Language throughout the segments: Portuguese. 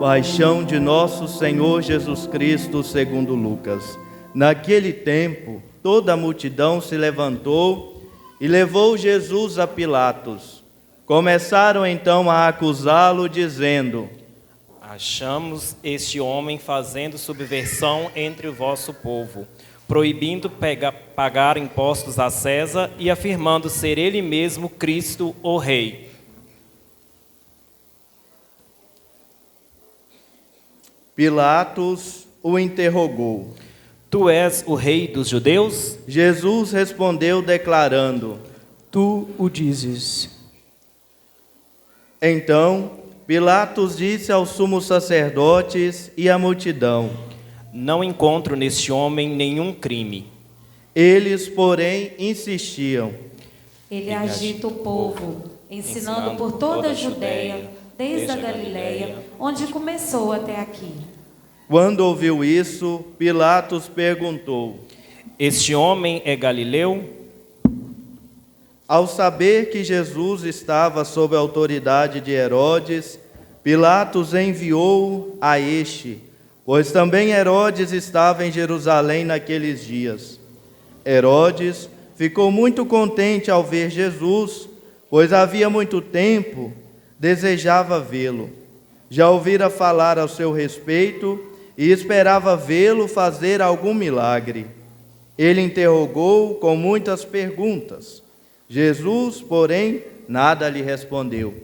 Paixão de nosso Senhor Jesus Cristo, segundo Lucas. Naquele tempo, toda a multidão se levantou e levou Jesus a Pilatos. Começaram então a acusá-lo, dizendo: Achamos este homem fazendo subversão entre o vosso povo, proibindo pagar impostos a César e afirmando ser ele mesmo Cristo, o Rei. Pilatos o interrogou: Tu és o Rei dos judeus? Jesus respondeu declarando: Tu o dizes. Então Pilatos disse aos sumos sacerdotes e à multidão: Não encontro neste homem nenhum crime. Eles, porém, insistiam: Ele agita o povo, ensinando por toda a Judeia, desde a Galileia, onde começou até aqui. Quando ouviu isso, Pilatos perguntou: Este homem é galileu? Ao saber que Jesus estava sob a autoridade de Herodes, Pilatos enviou-o a este, pois também Herodes estava em Jerusalém naqueles dias. Herodes ficou muito contente ao ver Jesus, pois havia muito tempo desejava vê-lo. Já ouvira falar ao seu respeito e esperava vê-lo fazer algum milagre. Ele interrogou-o com muitas perguntas. Jesus, porém, nada lhe respondeu.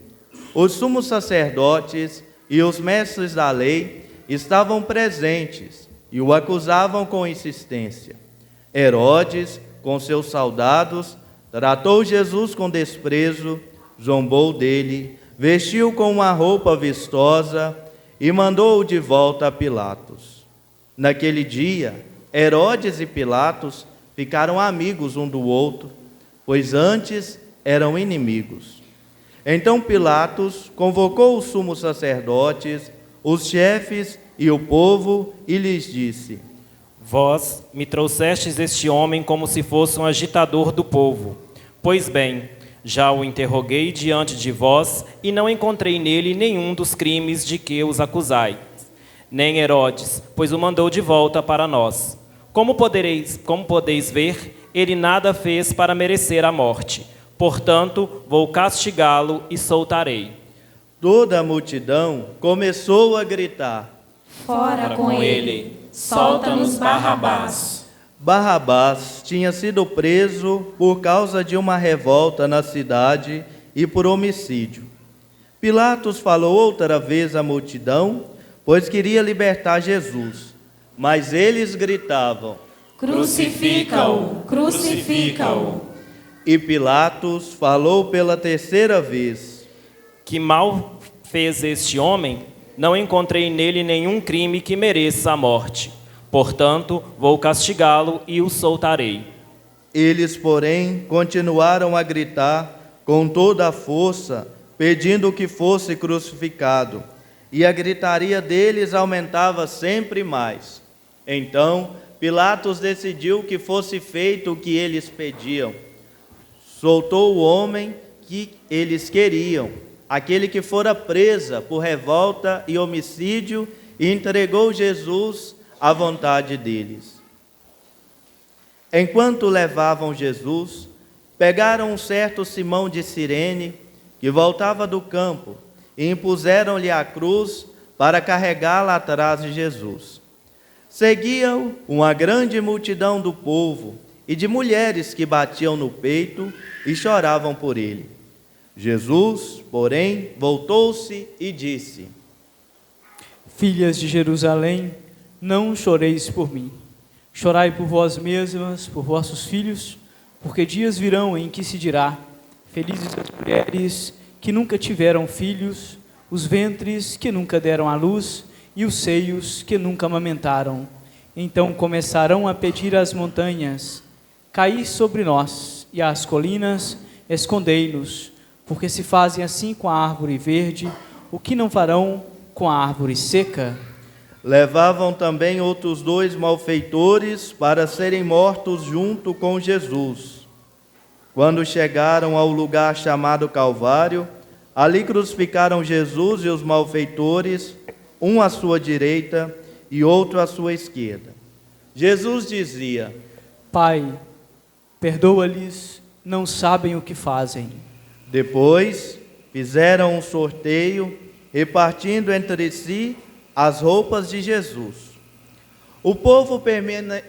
Os sumos sacerdotes e os mestres da lei estavam presentes e o acusavam com insistência. Herodes, com seus soldados, tratou Jesus com desprezo, zombou dele, vestiu com uma roupa vistosa e mandou-o de volta a Pilatos. Naquele dia, Herodes e Pilatos ficaram amigos um do outro, pois antes eram inimigos. Então Pilatos convocou os sumos sacerdotes, os chefes e o povo e lhes disse: Vós me trouxestes este homem como se fosse um agitador do povo. Pois bem, já o interroguei diante de vós e não encontrei nele nenhum dos crimes de que os acusais, nem Herodes, pois o mandou de volta para nós. Como podeis ver, ele nada fez para merecer a morte. Portanto, vou castigá-lo e soltarei. Toda a multidão começou a gritar: Fora com ele, solta-nos Barrabás. Barrabás tinha sido preso por causa de uma revolta na cidade e por homicídio. Pilatos falou outra vez à multidão, pois queria libertar Jesus. Mas eles gritavam: Crucifica-o, crucifica-o. E Pilatos falou pela terceira vez: Que mal fez este homem? Não encontrei nele nenhum crime que mereça a morte. Portanto, vou castigá-lo e o soltarei. Eles, porém, continuaram a gritar com toda a força, pedindo que fosse crucificado. E a gritaria deles aumentava sempre mais. Então, Pilatos decidiu que fosse feito o que eles pediam. Soltou o homem que eles queriam, aquele que fora presa por revolta e homicídio, e entregou Jesus à vontade deles. Enquanto levavam Jesus, pegaram um certo Simão de Cirene, que voltava do campo, e impuseram-lhe a cruz para carregá-la atrás de Jesus. Seguiam uma grande multidão do povo e de mulheres que batiam no peito e choravam por ele. Jesus, porém, voltou-se e disse: Filhas de Jerusalém, não choreis por mim. Chorai por vós mesmas, por vossos filhos, porque dias virão em que se dirá: felizes as mulheres que nunca tiveram filhos, os ventres que nunca deram à luz e os seios que nunca amamentaram. Então começarão a pedir às montanhas: caí sobre nós, e às colinas: escondei-nos, porque se fazem assim com a árvore verde, o que não farão com a árvore seca? Levavam também outros 2 malfeitores para serem mortos junto com Jesus. Quando chegaram ao lugar chamado Calvário, ali crucificaram Jesus e os malfeitores, um à sua direita e outro à sua esquerda. Jesus dizia: Pai, perdoa-lhes, não sabem o que fazem. Depois fizeram um sorteio, repartindo entre si as roupas de Jesus. O povo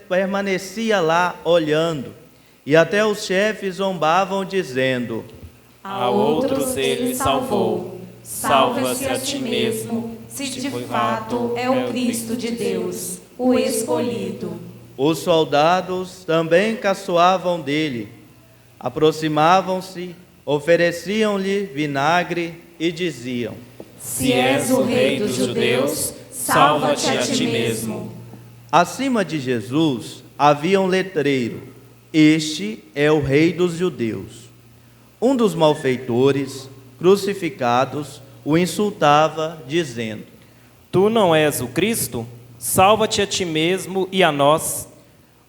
permanecia lá olhando, e até os chefes zombavam, dizendo: A outros ele salvou, salva-se a ti mesmo, se de fato é o Cristo de Deus, o escolhido. Os soldados também caçoavam dele, aproximavam-se, ofereciam-lhe vinagre e diziam: Se és o rei dos judeus, salva-te a ti mesmo. Acima de Jesus havia um letreiro: Este é o rei dos judeus. Um dos malfeitores, crucificados, o insultava, dizendo: Tu não és o Cristo? Salva-te a ti mesmo e a nós.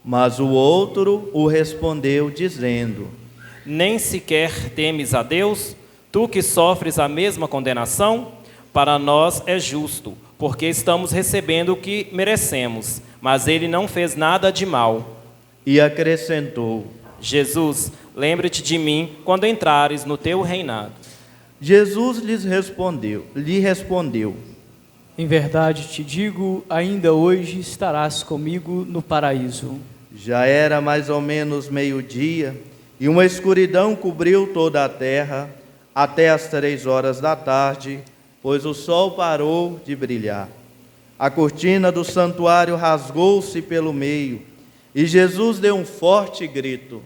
Mas o outro o respondeu, dizendo: Nem sequer temes a Deus? Tu que sofres a mesma condenação? Para nós é justo, porque estamos recebendo o que merecemos, mas ele não fez nada de mal. E acrescentou: Jesus, lembre-te de mim quando entrares no teu reinado. Jesus lhe respondeu: Em verdade te digo, ainda hoje estarás comigo no paraíso. Já era mais ou menos meio-dia, e uma escuridão cobriu toda a terra, até as 3 horas da tarde, pois o sol parou de brilhar. A cortina do santuário rasgou-se pelo meio, e Jesus deu um forte grito: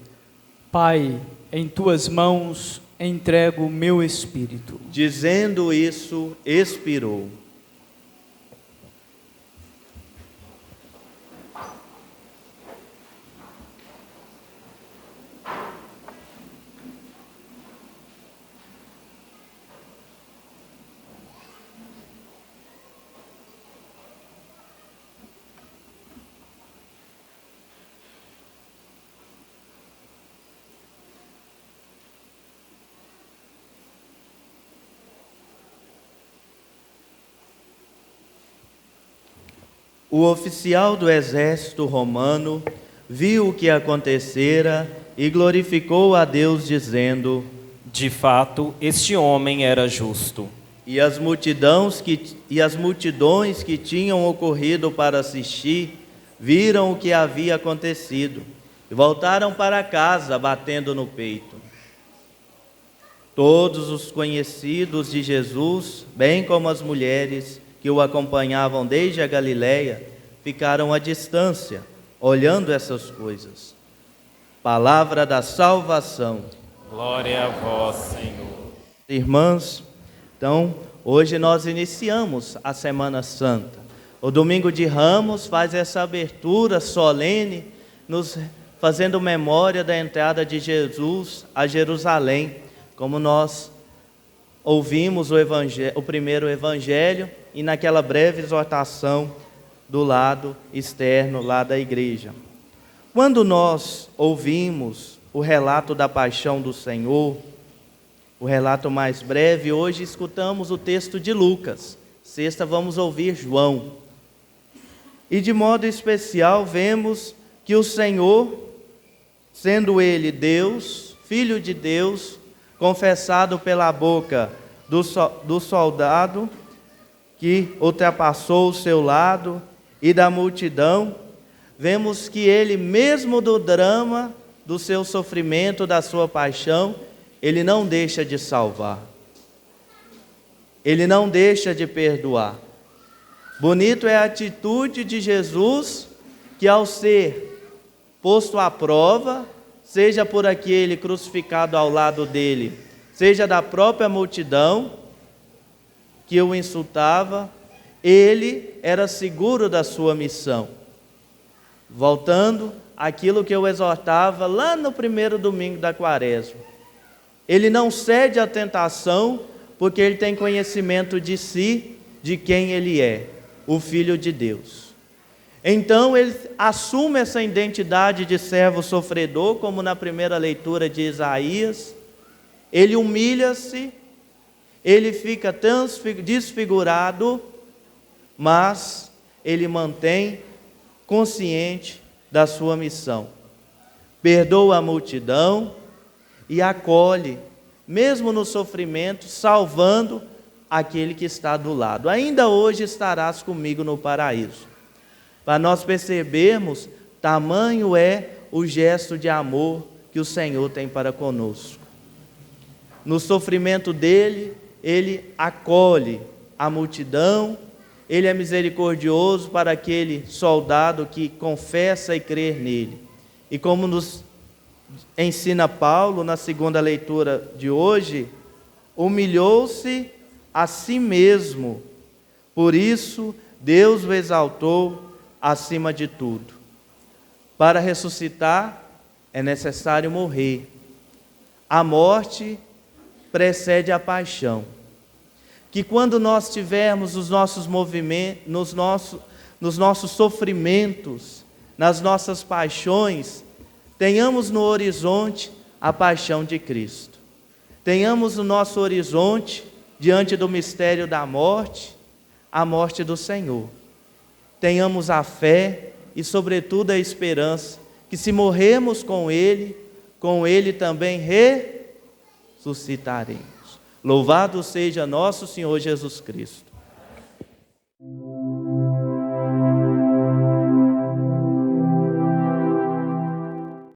Pai, em tuas mãos entrego o meu espírito. Dizendo isso, expirou. O oficial do exército romano viu o que acontecera e glorificou a Deus, dizendo: De fato, este homem era justo. E as multidões que tinham ocorrido para assistir viram o que havia acontecido e voltaram para casa batendo no peito. Todos os conhecidos de Jesus, bem como as mulheres que o acompanhavam desde a Galileia, ficaram à distância, olhando essas coisas. Palavra da salvação. Glória a vós, Senhor. Irmãs, então, hoje nós iniciamos a Semana Santa. O Domingo de Ramos faz essa abertura solene, nos fazendo memória da entrada de Jesus a Jerusalém, como nós ouvimos o primeiro evangelho e naquela breve exortação do lado externo, lá da igreja. Quando nós ouvimos o relato da paixão do Senhor, o relato mais breve, hoje escutamos o texto de Lucas. Sexta vamos ouvir João. E de modo especial vemos que o Senhor, sendo Ele Deus, Filho de Deus, confessado pela boca do soldado que ultrapassou o seu lado e da multidão, vemos que Ele, mesmo do drama, do seu sofrimento, da sua paixão, Ele não deixa de salvar. Ele não deixa de perdoar. Bonito é a atitude de Jesus, que ao ser posto à prova, seja por aquele crucificado ao lado dele, seja da própria multidão que o insultava, ele era seguro da sua missão. Voltando àquilo que eu exortava lá no primeiro domingo da Quaresma. Ele não cede à tentação, porque ele tem conhecimento de si, de quem ele é, o Filho de Deus. Então ele assume essa identidade de servo sofredor, como na primeira leitura de Isaías. Ele humilha-se, ele fica desfigurado, mas ele mantém consciente da sua missão. Perdoa a multidão e acolhe, mesmo no sofrimento, salvando aquele que está do lado. Ainda hoje estarás comigo no paraíso. Para nós percebermos, tamanho é o gesto de amor que o Senhor tem para conosco. No sofrimento dele, ele acolhe a multidão, ele é misericordioso para aquele soldado que confessa e crê nele. E como nos ensina Paulo na segunda leitura de hoje, humilhou-se a si mesmo, por isso Deus o exaltou acima de tudo. Para ressuscitar é necessário morrer. A morte precede a paixão. Que quando nós tivermos os nossos movimentos, nos nossos sofrimentos, nas nossas paixões, tenhamos no horizonte a paixão de Cristo. Tenhamos no nosso horizonte, diante do mistério da morte, a morte do Senhor. Tenhamos a fé e, sobretudo, a esperança que, se morrermos com Ele também ressuscitaremos. Louvado seja nosso Senhor Jesus Cristo.